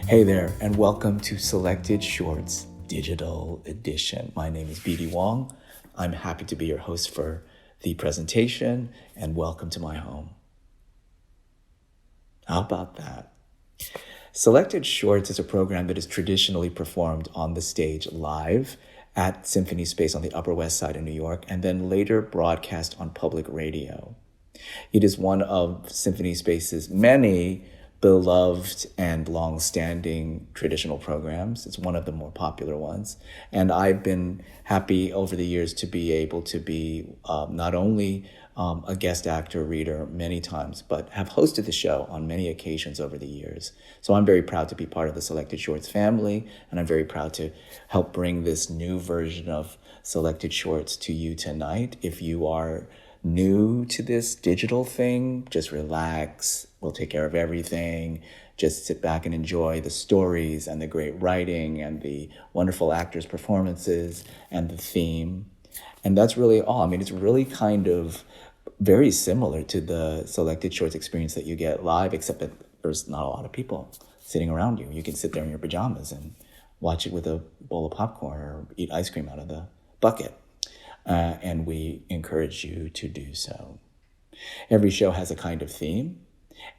Hey there, and welcome to Selected Shorts Digital Edition. My name is BD Wong. I'm happy to be your host for the presentation, and welcome to my home. How about that? Selected Shorts is a program that is traditionally performed on the stage live at Symphony Space on the Upper West Side of New York, and then later broadcast on public radio. It is one of Symphony Space's many beloved and long-standing traditional programs. It's one of the more popular ones. And I've been happy over the years to be able to be not only a guest actor, reader many times, but have hosted the show on many occasions over the years. So I'm very proud to be part of the Selected Shorts family, and I'm very proud to help bring this new version of Selected Shorts to you tonight. If you are new to this digital thing, just relax. We'll take care of everything. Just sit back and enjoy the stories and the great writing and the wonderful actors' performances and the theme. And that's really all. I mean, it's really kind of very similar to the Selected Shorts experience that you get live, except that there's not a lot of people sitting around you. You can sit there in your pajamas and watch it with a bowl of popcorn or eat ice cream out of the bucket. And we encourage you to do so. Every show has a kind of theme,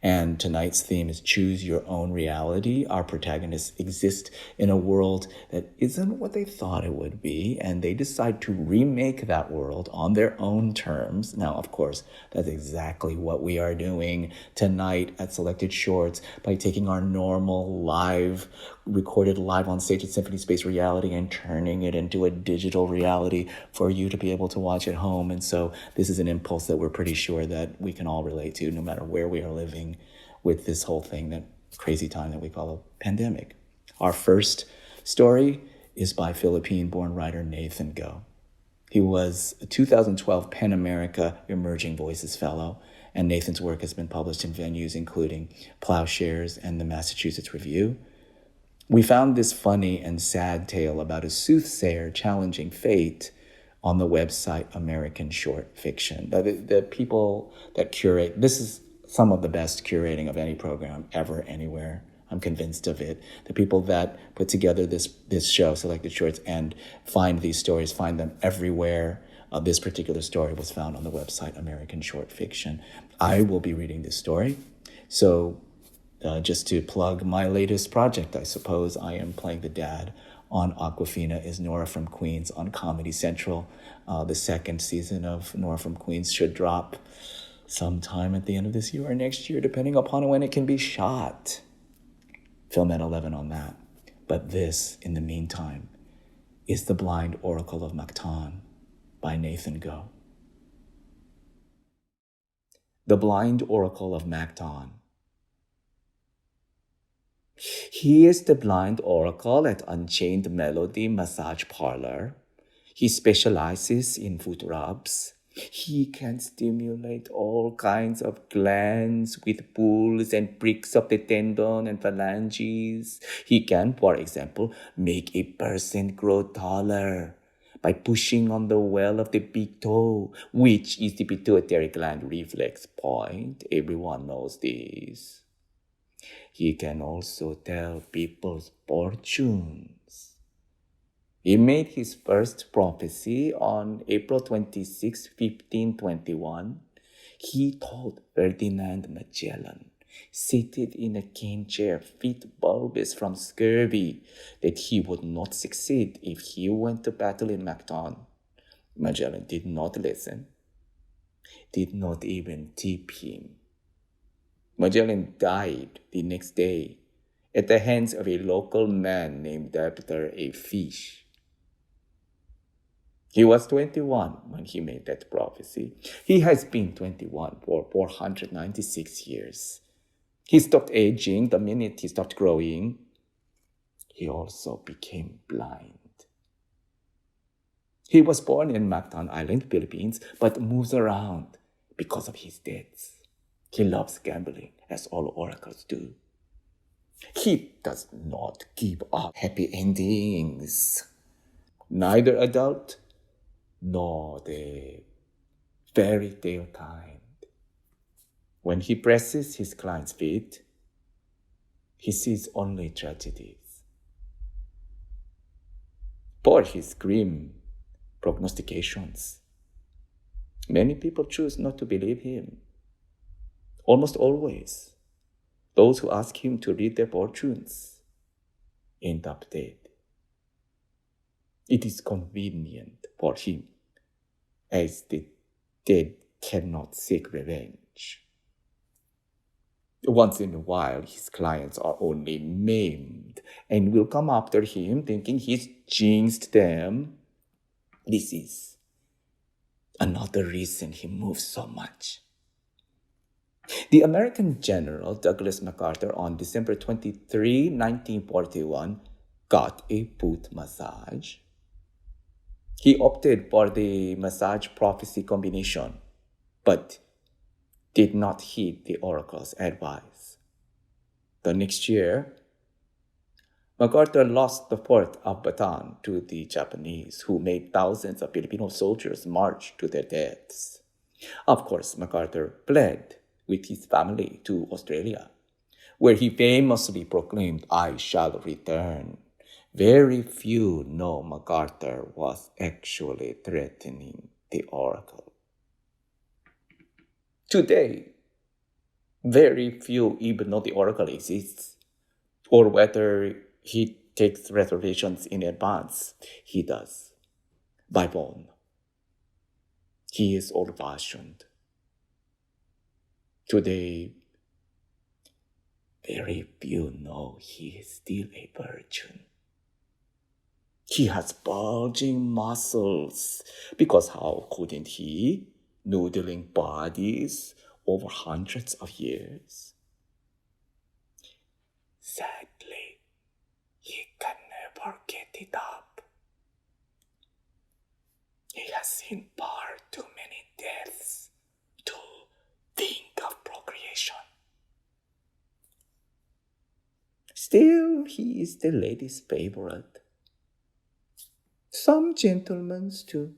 and tonight's theme is Choose Your Own Reality. Our protagonists exist in a world that isn't what they thought it would be, and they decide to remake that world on their own terms. Now, of course, that's exactly what we are doing tonight at Selected Shorts by taking our normal live, recorded live on stage at Symphony Space reality and turning it into a digital reality for you to be able to watch at home. And so this is an impulse that we're pretty sure that we can all relate to, no matter where we are living with this whole thing, that crazy time that we call a pandemic. Our first story is by Philippine-born writer Nathan Go. He was a 2012 PEN America Emerging Voices Fellow, and Nathan's work has been published in venues including Plowshares and the Massachusetts Review. We found this funny and sad tale about a soothsayer challenging fate on the website American Short Fiction. The people that curate, this is some of the best curating of any program ever, anywhere. I'm convinced of it. The people that put together this show, Selected Shorts, and find these stories, find them everywhere. This particular story was found on the website American Short Fiction. I will be reading this story. So just to plug my latest project, I suppose, I am playing the dad on Awkwafina Is Nora from Queens on Comedy Central. The second season of Nora from Queens should drop sometime at the end of this year or next year, depending upon when it can be shot. Film at 11 on that. But this, in the meantime, is The Blind Oracle of Mactan by Nathan Go. The Blind Oracle of Mactan. He is the blind oracle at Unchained Melody Massage Parlor. He specializes in foot rubs. He can stimulate all kinds of glands with pulls and pricks of the tendon and phalanges. He can, for example, make a person grow taller by pushing on the well of the big toe, which is the pituitary gland reflex point. Everyone knows this. He can also tell people's fortunes. He made his first prophecy on April 26, 1521. He told Ferdinand Magellan, seated in a cane chair, feet bulbous from scurvy, that he would not succeed if he went to battle in Mactan. Magellan did not listen, did not even tip him. Magellan died the next day at the hands of a local man named after a fish. He was 21 when he made that prophecy. He has been 21 for 496 years. He stopped aging the minute he stopped growing. He also became blind. He was born in Marin Ireland, Philippines, but moves around because of his debts. He loves gambling, as all oracles do. He does not give up happy endings. Neither adult nor the fairy tale kind. When he presses his client's feet, He sees only tragedies. For his grim prognostications, many people choose not to believe him. Almost always, those who ask him to read their fortunes end up dead. It is convenient for him, as the dead cannot seek revenge. Once in a while, his clients are only maimed and will come after him thinking he's jinxed them. This is another reason he moves so much. The American general Douglas MacArthur on December 23, 1941, got a foot massage. He opted for the massage prophecy combination, but did not heed the oracle's advice. The next year, MacArthur lost the fort of Mactan to the Japanese, who made thousands of Filipino soldiers march to their deaths. Of course, MacArthur fled with his family to Australia, where he famously proclaimed, "I shall return." Very few know MacArthur was actually threatening the oracle. Today, very few even know the oracle exists, or whether he takes reservations in advance. He does, by phone. He is old-fashioned. Today, very few know he is still a virgin. He has bulging muscles, because how couldn't he, noodling bodies over hundreds of years? Sadly, he can never get it up. He has seen far too many deaths to think of procreation. Still, he is the lady's favorite. Some gentlemen's too.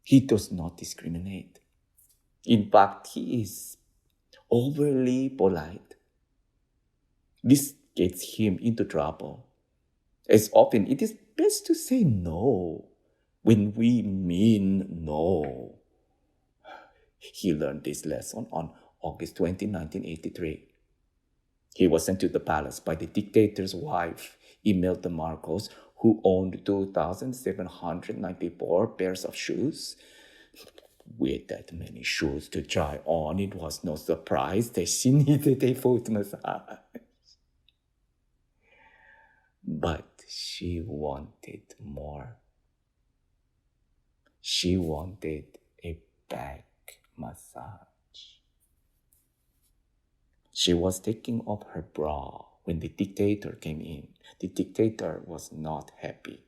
He does not discriminate. In fact, he is overly polite. This gets him into trouble, as often it is best to say no when we mean no. He learned this lesson on August 20, 1983. He was sent to the palace by the dictator's wife, Imelda Marcos, who owned 2,794 pairs of shoes. With that many shoes to try on, it was no surprise that she needed a foot massage. But she wanted more. She wanted a back massage. She was taking off her bra when the dictator came in. The dictator was not happy.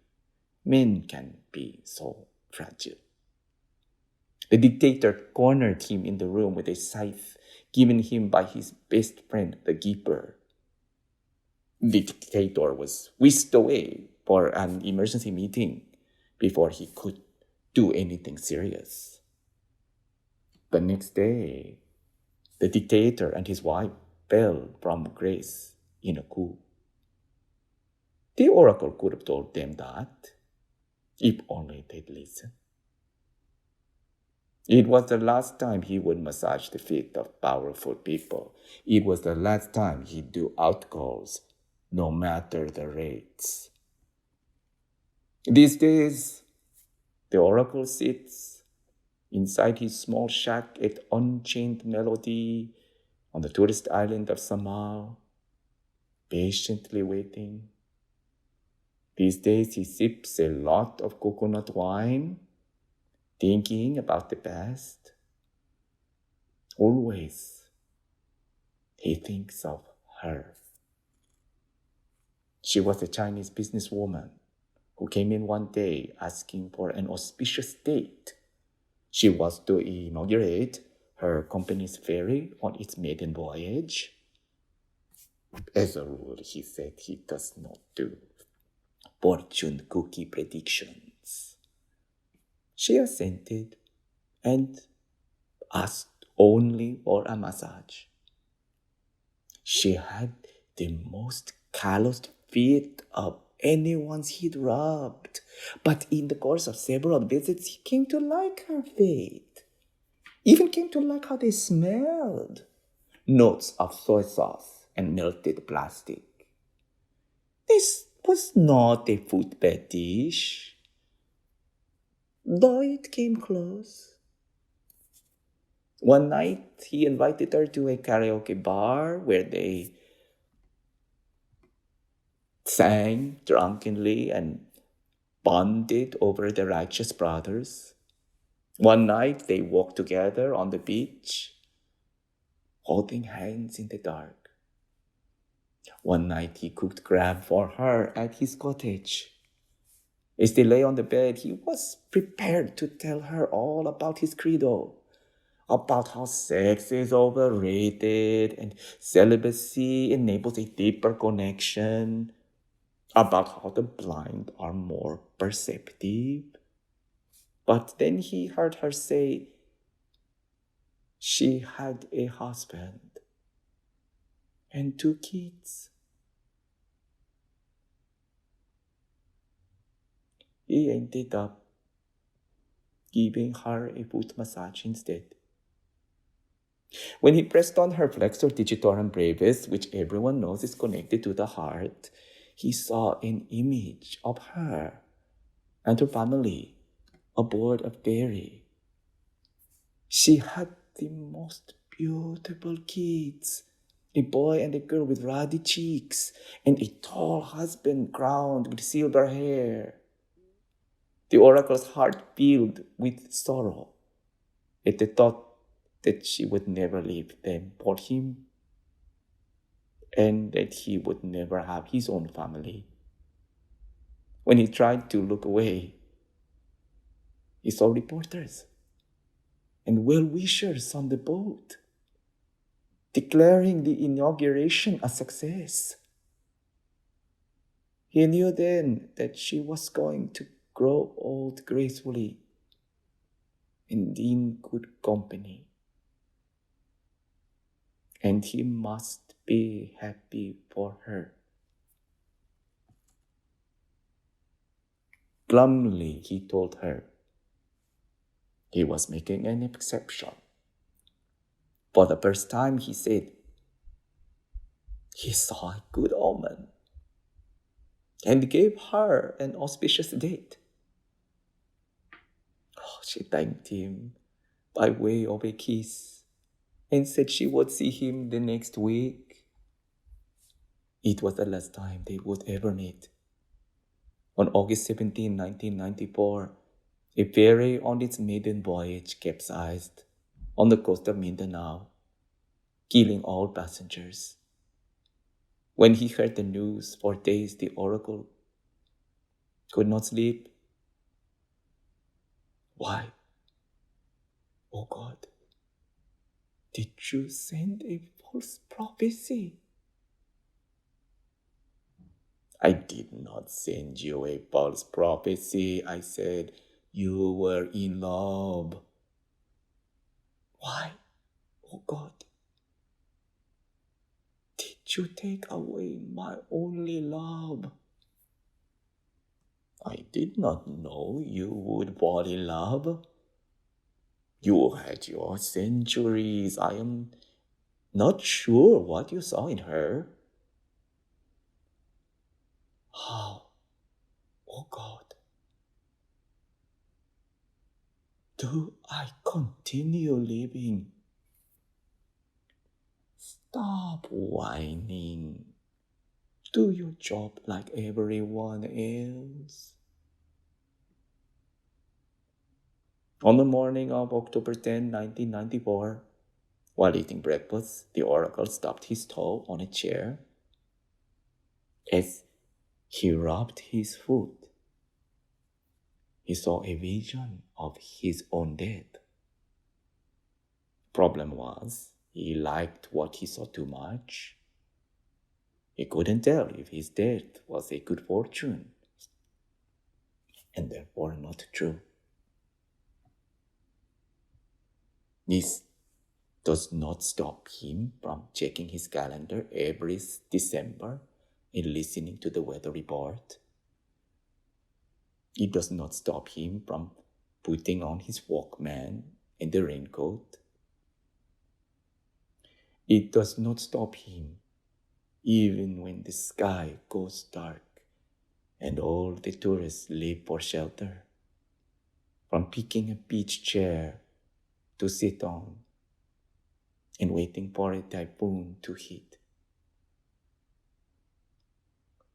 Men can be so fragile. The dictator cornered him in the room with a scythe given him by his best friend, the keeper. The dictator was whisked away for an emergency meeting before he could do anything serious. The next day, the dictator and his wife fell from grace in a coup. The oracle could have told them that, if only they'd listen. It was the last time he would massage the feet of powerful people. It was the last time he'd do outcalls, no matter the rates. These days, the oracle sits inside his small shack at Unchained Melody on the tourist island of Samal, patiently waiting. These days, he sips a lot of coconut wine, thinking about the past. Always, he thinks of her. She was a Chinese businesswoman who came in one day asking for an auspicious date. She was to inaugurate her company's ferry on its maiden voyage. As a rule, he said he does not do fortune cookie predictions. She assented and asked only for a massage. She had the most calloused feet of anyone's he'd rubbed, but in the course of several visits, he came to like her feet. Even came to like how they smelled. Notes of soy sauce and melted plastic. This was not a foot fetish, though it came close. One night, he invited her to a karaoke bar where they sang drunkenly and bonded over the Righteous Brothers. One night, they walked together on the beach, holding hands in the dark. One night, he cooked crab for her at his cottage. As they lay on the bed, he was prepared to tell her all about his credo, about how sex is overrated and celibacy enables a deeper connection, about how the blind are more perceptive. But then he heard her say she had a husband and 2 kids. He ended up giving her a foot massage instead. When he pressed on her flexor digitorum brevis, which everyone knows is connected to the heart, he saw an image of her and her family aboard a ferry. She had the most beautiful kids, a boy and a girl with ruddy cheeks, and a tall husband crowned with silver hair. The oracle's heart filled with sorrow at the thought that she would never leave them for him, and that he would never have his own family. When he tried to look away, he saw reporters and well-wishers on the boat, declaring the inauguration a success. He knew then that she was going to grow old gracefully and in good company. And he must be happy for her. Glumly, he told her he was making an exception. For the first time, he said, he saw a good omen and gave her an auspicious date. Oh, she thanked him by way of a kiss and said she would see him the next week. It was the last time they would ever meet. On August 17, 1994, a ferry on its maiden voyage capsized on the coast of Mindanao, killing all passengers. When he heard the news, for days the oracle could not sleep. Why? Oh God, did you send a false prophecy? I did not send you a false prophecy. I said you were in love. Why? Oh God, did you take away my only love? I did not know you would fall in love. You had your centuries. I am not sure what you saw in her. How? Oh God. Do I continue living? Stop whining. Do your job like everyone else. On the morning of October 10, 1994, while eating breakfast, the oracle stopped his toe on a chair. As he rubbed his foot, he saw a vision of his own death. Problem was, he liked what he saw too much. He couldn't tell if his death was a good fortune, and therefore not true. This does not stop him from checking his calendar every December and listening to the weather report. It does not stop him from putting on his Walkman and the raincoat. It does not stop him even when the sky goes dark and all the tourists leave for shelter, from picking a beach chair to sit on and waiting for a typhoon to hit.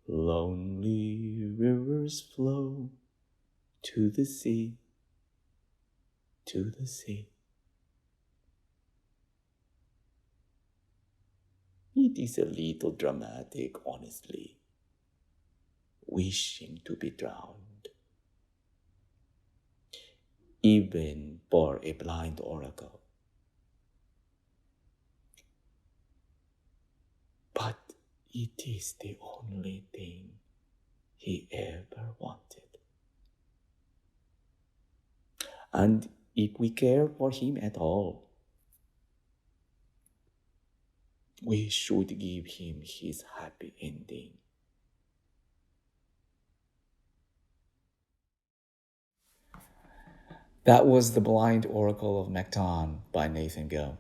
Lonely rivers flow to the sea, to the sea. It is a little dramatic, honestly, wishing to be drowned, even for a blind oracle. But it is the only thing he ever wanted. And if we care for him at all, we should give him his happy ending. That was The Blind Oracle of Mactan by Nathan Go.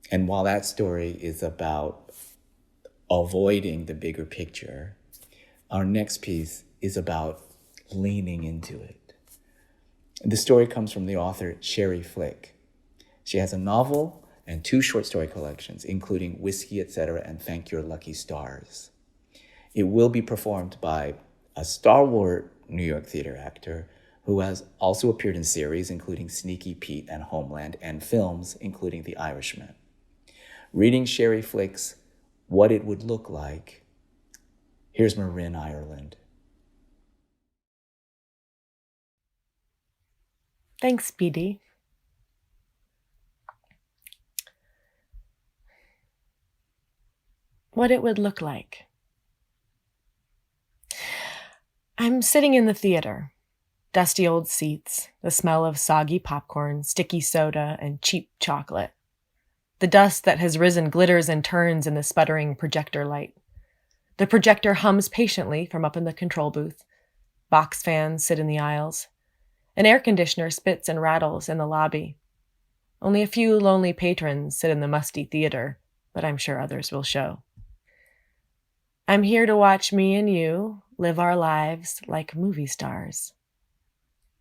And while that story is about avoiding the bigger picture, our next piece is about leaning into it. The story comes from the author Sherrie Flick. She has a novel and 2 short story collections, including Whiskey, Etc. and Thank Your Lucky Stars. It will be performed by a stalwart New York theater actor who has also appeared in series including Sneaky Pete and Homeland, and films including The Irishman. Reading Sherrie Flick's What It Would Look Like, here's Marin Ireland. Thanks, BD. What it would look like. I'm sitting in the theater. Dusty old seats, the smell of soggy popcorn, sticky soda, and cheap chocolate. The dust that has risen glitters and turns in the sputtering projector light. The projector hums patiently from up in the control booth. Box fans sit in the aisles. An air conditioner spits and rattles in the lobby. Only a few lonely patrons sit in the musty theater, but I'm sure others will show. I'm here to watch me and you live our lives like movie stars.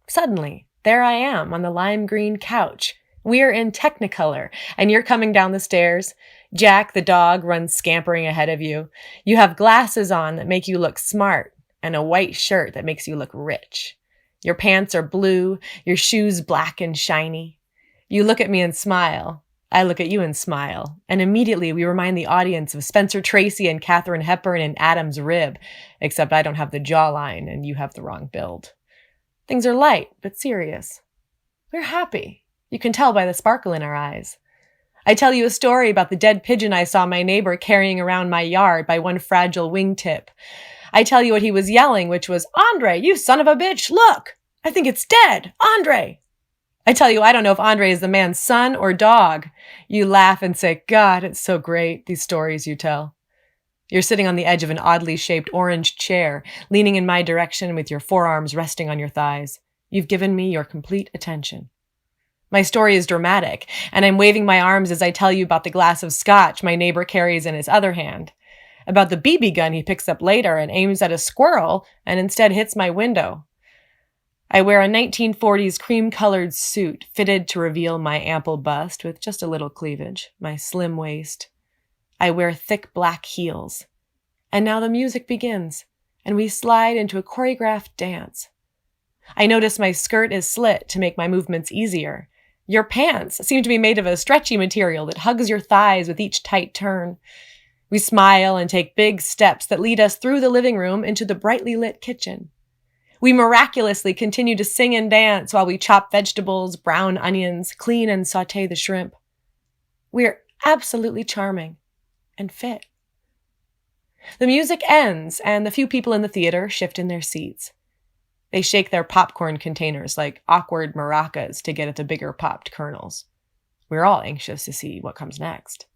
Suddenly, there I am on the lime green couch. We're in Technicolor, and you're coming down the stairs. Jack, the dog, runs scampering ahead of you. You have glasses on that make you look smart, and a white shirt that makes you look rich. Your pants are blue, your shoes black and shiny. You look at me and smile. I look at you and smile. And immediately we remind the audience of Spencer Tracy and Katharine Hepburn and Adam's Rib, except I don't have the jawline and you have the wrong build. Things are light, but serious. We're happy. You can tell by the sparkle in our eyes. I tell you a story about the dead pigeon I saw my neighbor carrying around my yard by one fragile wingtip. I tell you what he was yelling, which was, "Andre, you son of a bitch, look! I think it's dead! Andre!" I tell you I don't know if Andre is the man's son or dog. You laugh and say, "God, it's so great, these stories you tell." You're sitting on the edge of an oddly shaped orange chair, leaning in my direction with your forearms resting on your thighs. You've given me your complete attention. My story is dramatic, and I'm waving my arms as I tell you about the glass of scotch my neighbor carries in his other hand, about the BB gun he picks up later and aims at a squirrel and instead hits my window. I wear a 1940s cream-colored suit fitted to reveal my ample bust with just a little cleavage, my slim waist. I wear thick black heels. And now the music begins, and we slide into a choreographed dance. I notice my skirt is slit to make my movements easier. Your pants seem to be made of a stretchy material that hugs your thighs with each tight turn. We smile and take big steps that lead us through the living room into the brightly lit kitchen. We miraculously continue to sing and dance while we chop vegetables, brown onions, clean and saute the shrimp. We're absolutely charming and fit. The music ends, and the few people in the theater shift in their seats. They shake their popcorn containers like awkward maracas to get at the bigger popped kernels. We're all anxious to see what comes next.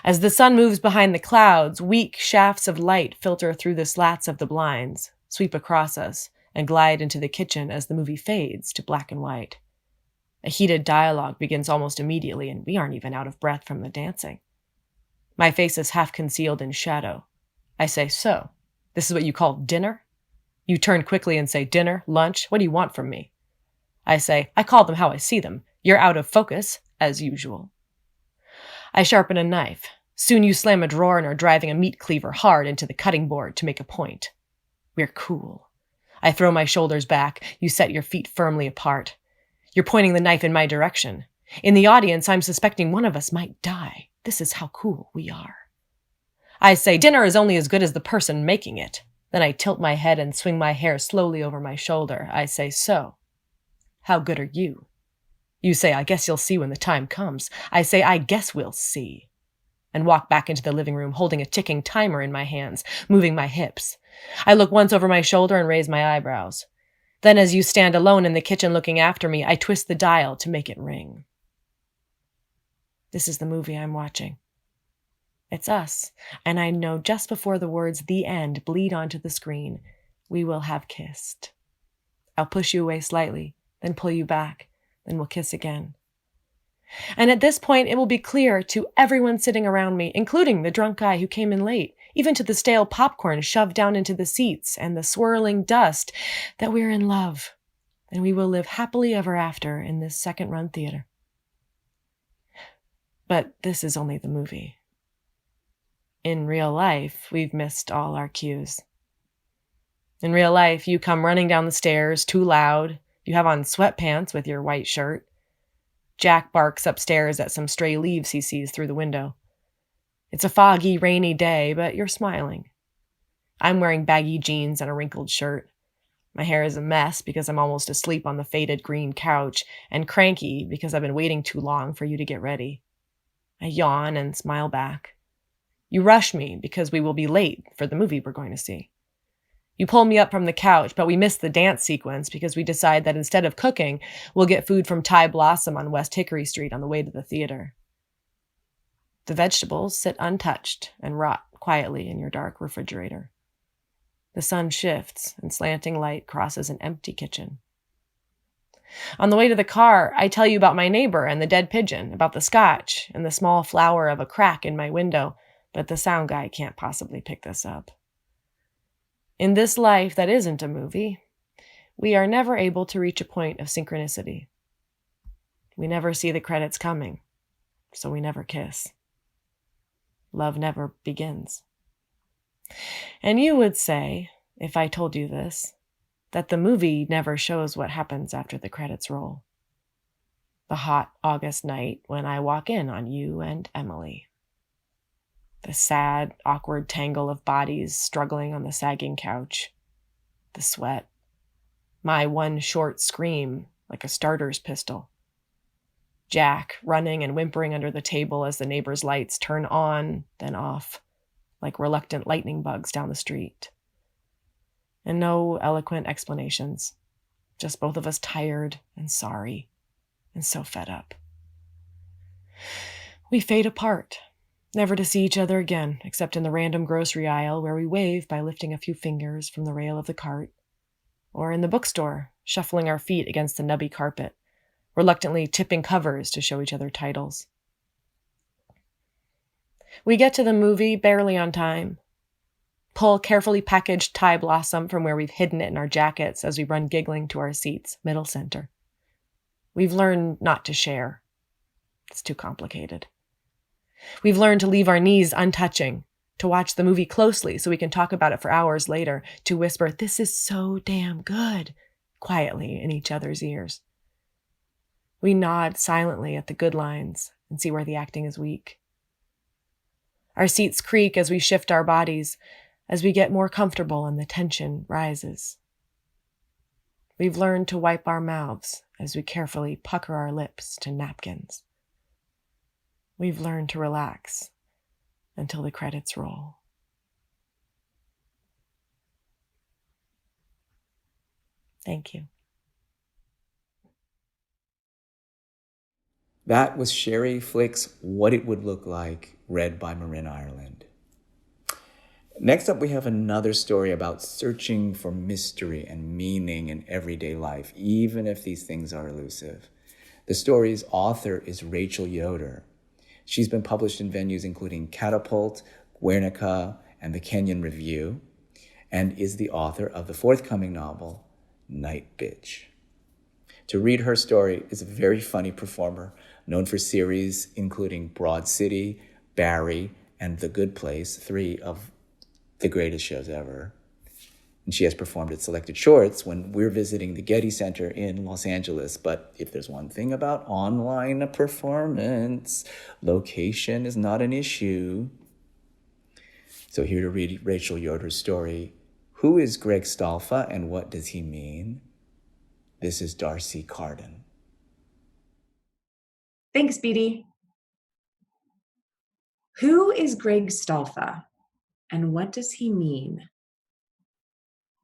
As the sun moves behind the clouds, weak shafts of light filter through the slats of the blinds, sweep across us, and glide into the kitchen as the movie fades to black and white. A heated dialogue begins almost immediately, and we aren't even out of breath from the dancing. My face is half concealed in shadow. I say, "So, this is what you call dinner?" You turn quickly and say, "Dinner? Lunch? What do you want from me?" I say, "I call them how I see them. You're out of focus, as usual." I sharpen a knife. Soon you slam a drawer and are driving a meat cleaver hard into the cutting board to make a point. We're cool. I throw my shoulders back. You set your feet firmly apart. You're pointing the knife in my direction. In the audience, I'm suspecting one of us might die. This is how cool we are. I say, "Dinner is only as good as the person making it." Then I tilt my head and swing my hair slowly over my shoulder. I say, "So, how good are you?" You say, "I guess you'll see when the time comes." I say, "I guess we'll see," and walk back into the living room, holding a ticking timer in my hands, moving my hips. I look once over my shoulder and raise my eyebrows. Then, as you stand alone in the kitchen looking after me, I twist the dial to make it ring. This is the movie I'm watching. It's us, and I know just before the words "the end" bleed onto the screen, we will have kissed. I'll push you away slightly, then pull you back, then we'll kiss again. And at this point, it will be clear to everyone sitting around me, including the drunk guy who came in late, even to the stale popcorn shoved down into the seats and the swirling dust, that we're in love, and we will live happily ever after in this second-run theater. But this is only the movie. In real life, we've missed all our cues. In real life, you come running down the stairs, too loud. You have on sweatpants with your white shirt. Jack barks upstairs at some stray leaves he sees through the window. It's a foggy, rainy day, but you're smiling. I'm wearing baggy jeans and a wrinkled shirt. My hair is a mess because I'm almost asleep on the faded green couch, and cranky because I've been waiting too long for you to get ready. I yawn and smile back. You rush me because we will be late for the movie we're going to see. You pull me up from the couch, but we miss the dance sequence because we decide that instead of cooking, we'll get food from Thai Blossom on West Hickory Street on the way to the theater. The vegetables sit untouched and rot quietly in your dark refrigerator. The sun shifts and slanting light crosses an empty kitchen. On the way to the car, I tell you about my neighbor and the dead pigeon, about the scotch and the small flower of a crack in my window, but the sound guy can't possibly pick this up. In this life that isn't a movie, we are never able to reach a point of synchronicity. We never see the credits coming, so we never kiss. Love never begins. And you would say, if I told you this, that the movie never shows what happens after the credits roll. The hot August night when I walk in on you and Emily. The sad, awkward tangle of bodies struggling on the sagging couch. The sweat. My one short scream, like a starter's pistol. Jack running and whimpering under the table as the neighbor's lights turn on, then off, like reluctant lightning bugs down the street. And no eloquent explanations. Just both of us tired and sorry and so fed up. We fade apart. Never to see each other again, except in the random grocery aisle where we wave by lifting a few fingers from the rail of the cart, or in the bookstore, shuffling our feet against the nubby carpet, reluctantly tipping covers to show each other titles. We get to the movie barely on time, pull carefully packaged Thai Blossom from where we've hidden it in our jackets as we run giggling to our seats, middle center. We've learned not to share. It's too complicated. We've learned to leave our knees untouching, to watch the movie closely so we can talk about it for hours later, to whisper, "This is so damn good," quietly in each other's ears. We nod silently at the good lines and see where the acting is weak. Our seats creak as we shift our bodies, as we get more comfortable and the tension rises. We've learned to wipe our mouths as we carefully pucker our lips to napkins. We've learned to relax until the credits roll. Thank you. That was Sherrie Flick's What It Would Look Like, read by Marin Ireland. Next up, we have another story about searching for mystery and meaning in everyday life, even if these things are elusive. The story's author is Rachel Yoder. She's been published in venues including Catapult, Guernica, and the Kenyon Review, and is the author of the forthcoming novel, Night Bitch. To read her story is a very funny performer, known for series including Broad City, Barry, and The Good Place, three of the greatest shows ever. And she has performed at selected shorts when we're visiting the Getty Center in Los Angeles. But if there's one thing about online performance, location is not an issue. So here to read Rachel Yoder's story, Who is Greg Stalfa and what does he mean? This is D'Arcy Carden. Thanks, BD. Who is Greg Stalfa and what does he mean?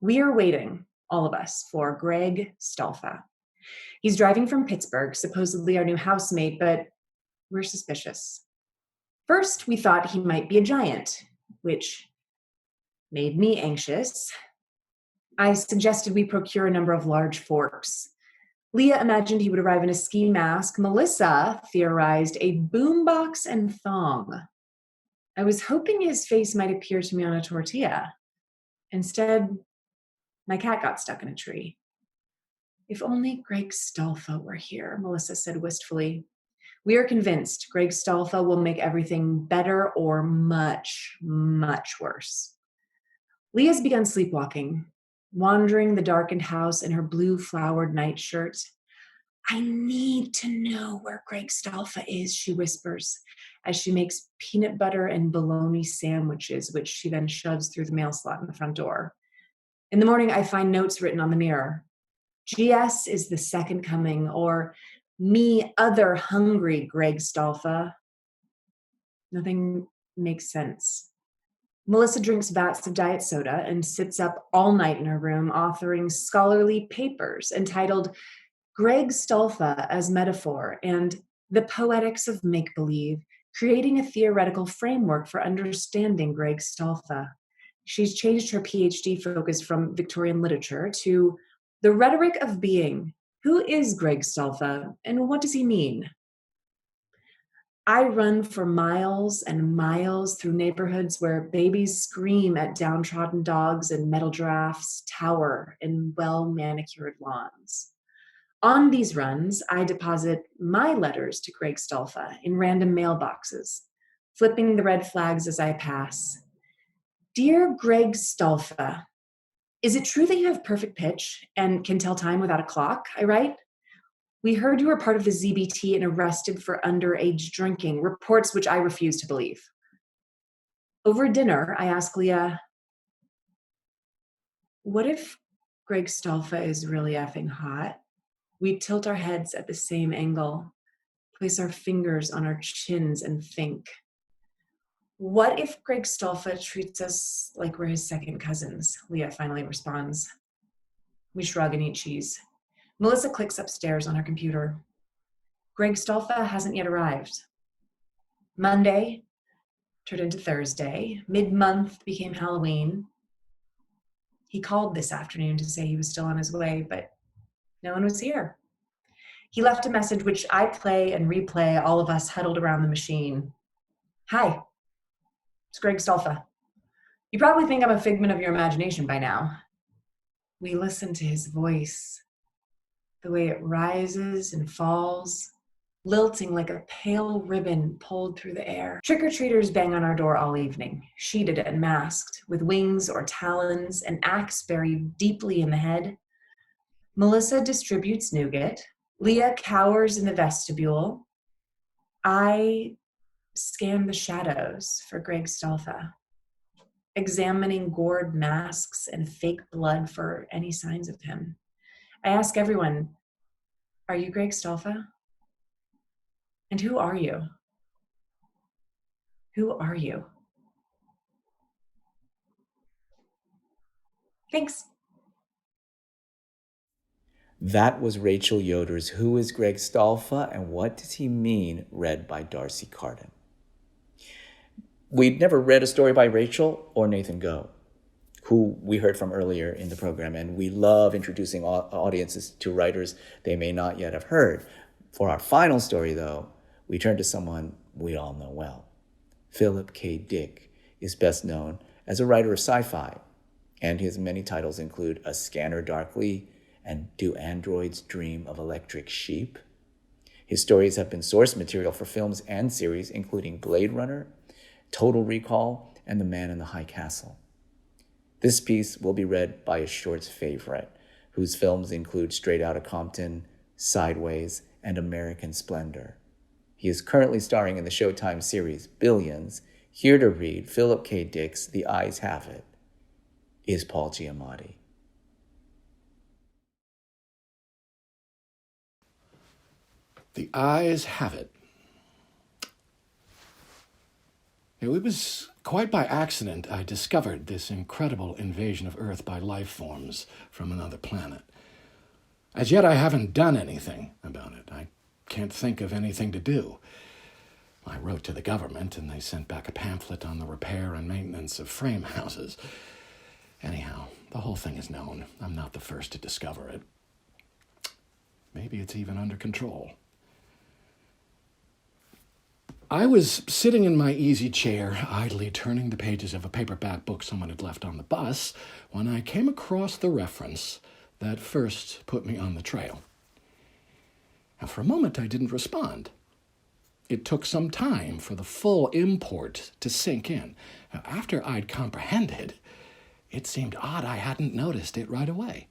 We are waiting, all of us, for Greg Stalfa. He's driving from Pittsburgh, supposedly our new housemate, but we're suspicious. First, we thought he might be a giant, which made me anxious. I suggested we procure a number of large forks. Leah imagined he would arrive in a ski mask. Melissa theorized a boombox and thong. I was hoping his face might appear to me on a tortilla. Instead, my cat got stuck in a tree. If only Greg Stalfa were here, Melissa said wistfully. We are convinced Greg Stalfa will make everything better or much, much worse. Leah's begun sleepwalking, wandering the darkened house in her blue flowered nightshirt. I need to know where Greg Stalfa is, she whispers, as she makes peanut butter and bologna sandwiches, which she then shoves through the mail slot in the front door. In the morning, I find notes written on the mirror. GS is the second coming, or me other hungry Greg Stalfa. Nothing makes sense. Melissa drinks vats of diet soda and sits up all night in her room authoring scholarly papers entitled Greg Stalfa as Metaphor and The Poetics of Make-Believe, creating a theoretical framework for understanding Greg Stalfa. She's changed her PhD focus from Victorian literature to the rhetoric of being. Who is Greg Stalfa and what does he mean? I run for miles and miles through neighborhoods where babies scream at downtrodden dogs and metal giraffes tower in well-manicured lawns. On these runs, I deposit my letters to Greg Stalfa in random mailboxes, flipping the red flags as I pass. Dear Greg Stalfa, is it true that you have perfect pitch and can tell time without a clock? I write. We heard you were part of the ZBT and arrested for underage drinking, reports which I refuse to believe. Over dinner, I ask Leah, what if Greg Stalfa is really effing hot? We tilt our heads at the same angle, place our fingers on our chins and think. What if Greg Stalfa treats us like we're his second cousins? Leah finally responds. We shrug and eat cheese. Melissa clicks upstairs on her computer. Greg Stalfa hasn't yet arrived. Monday turned into Thursday. Mid-month became Halloween. He called this afternoon to say he was still on his way, but no one was here. He left a message which I play and replay, all of us huddled around the machine. Hi, it's Greg Stalfa. You probably think I'm a figment of your imagination by now. We listen to his voice, the way it rises and falls, lilting like a pale ribbon pulled through the air. Trick-or-treaters bang on our door all evening, sheeted and masked, with wings or talons, an axe buried deeply in the head. Melissa distributes nougat. Leah cowers in the vestibule. I scan the shadows for Greg Stalfa, examining gored masks and fake blood for any signs of him. I ask everyone, are you Greg Stalfa? And who are you? Who are you? Thanks. That was Rachel Yoder's Who is Greg Stalfa and What Does He Mean, read by D'Arcy Carden. We'd never read a story by Rachel or Nathan Goh, who we heard from earlier in the program, and we love introducing audiences to writers they may not yet have heard. For our final story, though, we turn to someone we all know well. Philip K. Dick is best known as a writer of sci-fi, and his many titles include A Scanner Darkly and Do Androids Dream of Electric Sheep? His stories have been source material for films and series, including Blade Runner, Total Recall, and The Man in the High Castle. This piece will be read by a shorts favorite, whose films include Straight Outta Compton, Sideways, and American Splendor. He is currently starring in the Showtime series Billions. Here to read Philip K. Dick's The Eyes Have It is Paul Giamatti. The Eyes Have It. It was quite by accident I discovered this incredible invasion of Earth by life forms from another planet. As yet, I haven't done anything about it. I can't think of anything to do. I wrote to the government, and they sent back a pamphlet on the repair and maintenance of frame houses. Anyhow, the whole thing is known. I'm not the first to discover it. Maybe it's even under control. I was sitting in my easy chair, idly turning the pages of a paperback book someone had left on the bus, when I came across the reference that first put me on the trail. Now, for a moment, I didn't respond. It took some time for the full import to sink in. Now, after I'd comprehended, it seemed odd I hadn't noticed it right away.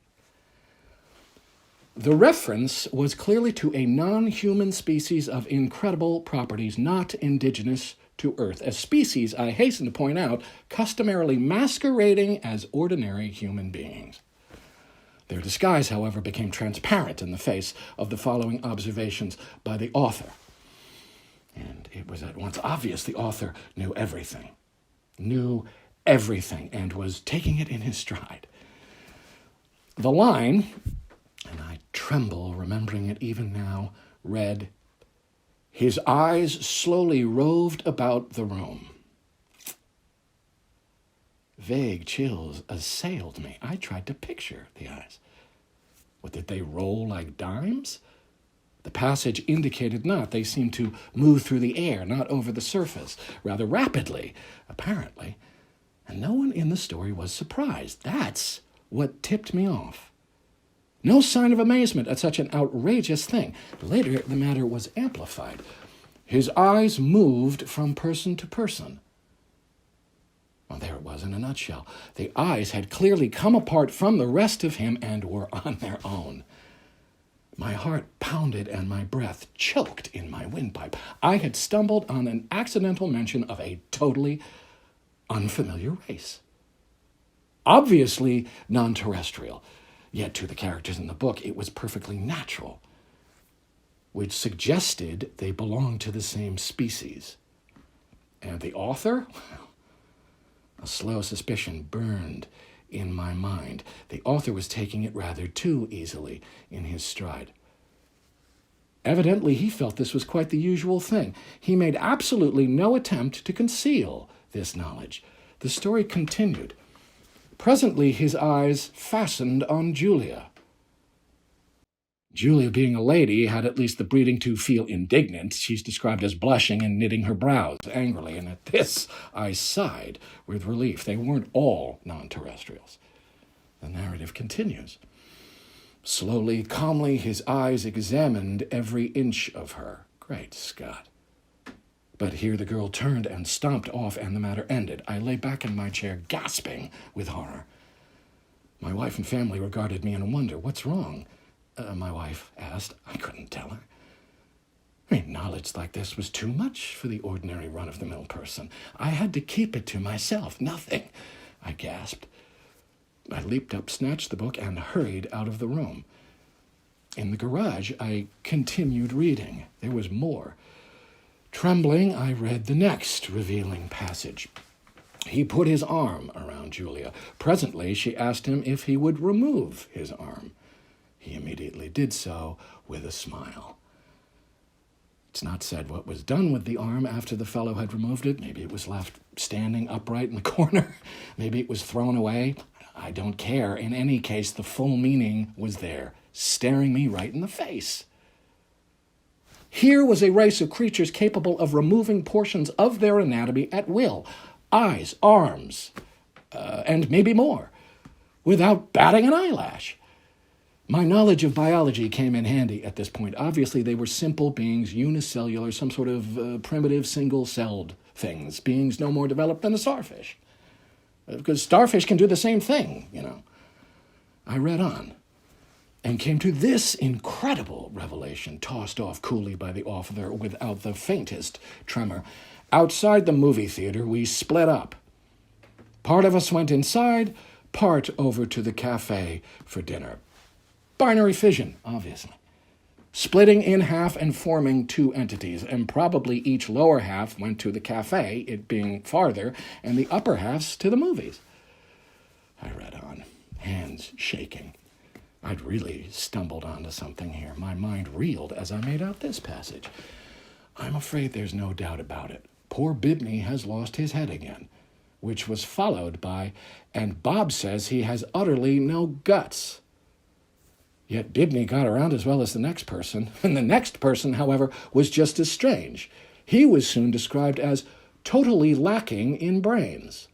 The reference was clearly to a non-human species of incredible properties not indigenous to Earth, a species, I hasten to point out, customarily masquerading as ordinary human beings. Their disguise, however, became transparent in the face of the following observations by the author. And it was at once obvious the author knew everything, and was taking it in his stride. The line, and I tremble remembering it even now, read, "His eyes slowly roved about the room." Vague chills assailed me. I tried to picture the eyes. What, did they roll like dimes? The passage indicated not. They seemed to move through the air, not over the surface, rather rapidly, apparently. And no one in the story was surprised. That's what tipped me off. No sign of amazement at such an outrageous thing. Later, the matter was amplified. His eyes moved from person to person. Well, there it was in a nutshell. The eyes had clearly come apart from the rest of him and were on their own. My heart pounded and my breath choked in my windpipe. I had stumbled on an accidental mention of a totally unfamiliar race. Obviously non-terrestrial, yet to the characters in the book it was perfectly natural, which suggested they belonged to the same species. And the author? A slow suspicion burned in my mind. The author was taking it rather too easily in his stride. Evidently, he felt this was quite the usual thing. He made absolutely no attempt to conceal this knowledge. The story continued. Presently, his eyes fastened on Julia. Julia, being a lady, had at least the breeding to feel indignant. She's described as blushing and knitting her brows angrily, and at this I sighed with relief. They weren't all non-terrestrials. The narrative continues. Slowly, calmly, his eyes examined every inch of her. Great Scott. But here the girl turned and stomped off, and the matter ended. I lay back in my chair, gasping with horror. My wife and family regarded me in wonder. "What's wrong?" My wife asked. I couldn't tell her. Knowledge like this was too much for the ordinary run-of-the-mill person. I had to keep it to myself. "Nothing," I gasped. I leaped up, snatched the book, and hurried out of the room. In the garage, I continued reading. There was more. Trembling, I read the next revealing passage. He put his arm around Julia. Presently, she asked him if he would remove his arm. He immediately did so with a smile. It's not said what was done with the arm after the fellow had removed it. Maybe it was left standing upright in the corner. Maybe it was thrown away. I don't care. In any case, the full meaning was there, staring me right in the face. Here was a race of creatures capable of removing portions of their anatomy at will, eyes, arms, and maybe more, without batting an eyelash. My knowledge of biology came in handy at this point. Obviously, they were simple beings, unicellular, some sort of primitive single-celled things, beings no more developed than a starfish. Because starfish can do the same thing, you know. I read on and came to this incredible revelation, tossed off coolly by the author without the faintest tremor. Outside the movie theater, we split up. Part of us went inside, part over to the cafe for dinner. Binary fission, obviously. Splitting in half and forming two entities, and probably each lower half went to the cafe, it being farther, and the upper halves to the movies. I read on, hands shaking. I'd really stumbled onto something here. My mind reeled as I made out this passage. I'm afraid there's no doubt about it. Poor Bibney has lost his head again, which was followed by, and Bob says he has utterly no guts. Yet Bibney got around as well as the next person, and the next person, however, was just as strange. He was soon described as totally lacking in brains.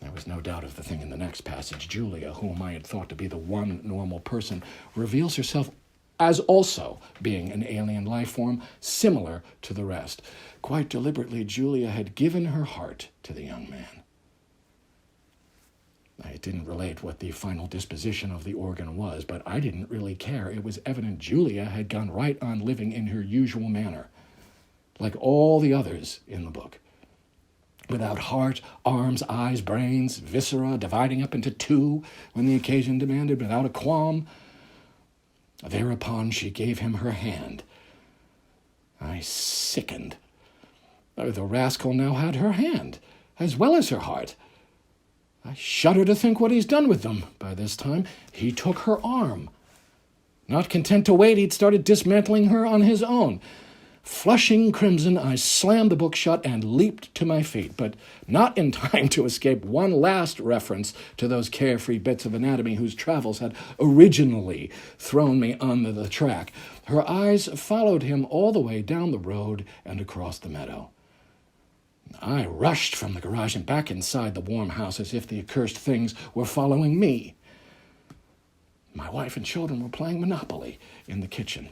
There was no doubt of the thing in the next passage. Julia, whom I had thought to be the one normal person, reveals herself as also being an alien life form similar to the rest. Quite deliberately, Julia had given her heart to the young man. I didn't relate what the final disposition of the organ was, but I didn't really care. It was evident Julia had gone right on living in her usual manner, like all the others in the book. Without heart, arms, eyes, brains, viscera, dividing up into two when the occasion demanded, without a qualm. Thereupon she gave him her hand. I sickened. The rascal now had her hand, as well as her heart. I shudder to think what he's done with them. By this time, he took her arm. Not content to wait, he'd started dismantling her on his own. Flushing crimson, I slammed the book shut and leaped to my feet, but not in time to escape one last reference to those carefree bits of anatomy whose travels had originally thrown me on the track. Her eyes followed him all the way down the road and across the meadow. I rushed from the garage and back inside the warm house as if the accursed things were following me. My wife and children were playing Monopoly in the kitchen.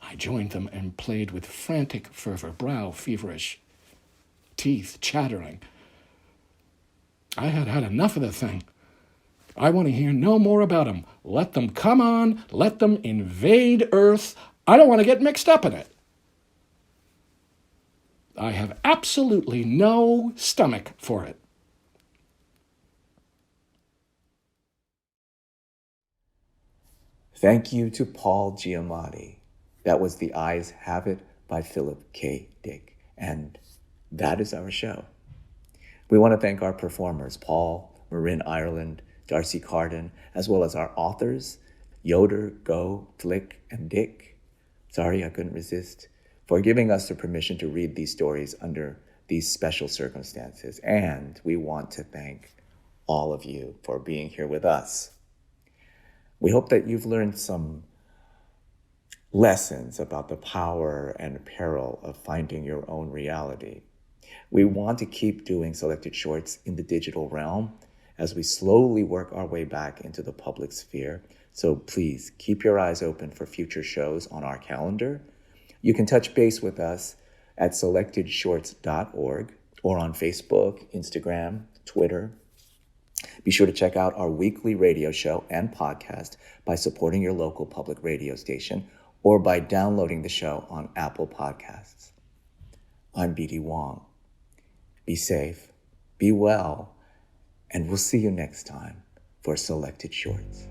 I joined them and played with frantic fervor, brow feverish, teeth chattering. I had had enough of the thing. I want to hear no more about them. Let them come on. Let them invade Earth. I don't want to get mixed up in it. I have absolutely no stomach for it. Thank you to Paul Giamatti. That was The Eyes Have It by Philip K. Dick. And that is our show. We want to thank our performers, Paul, Marin Ireland, D'Arcy Carden, as well as our authors, Yoder, Go, Flick, and Dick. Sorry, I couldn't resist. For giving us the permission to read these stories under these special circumstances. And we want to thank all of you for being here with us. We hope that you've learned some lessons about the power and peril of finding your own reality. We want to keep doing selected shorts in the digital realm as we slowly work our way back into the public sphere. So please keep your eyes open for future shows on our calendar. You can touch base with us at selectedshorts.org or on Facebook, Instagram, Twitter. Be sure to check out our weekly radio show and podcast by supporting your local public radio station or by downloading the show on Apple Podcasts. I'm BD Wong. Be safe, be well, and we'll see you next time for Selected Shorts.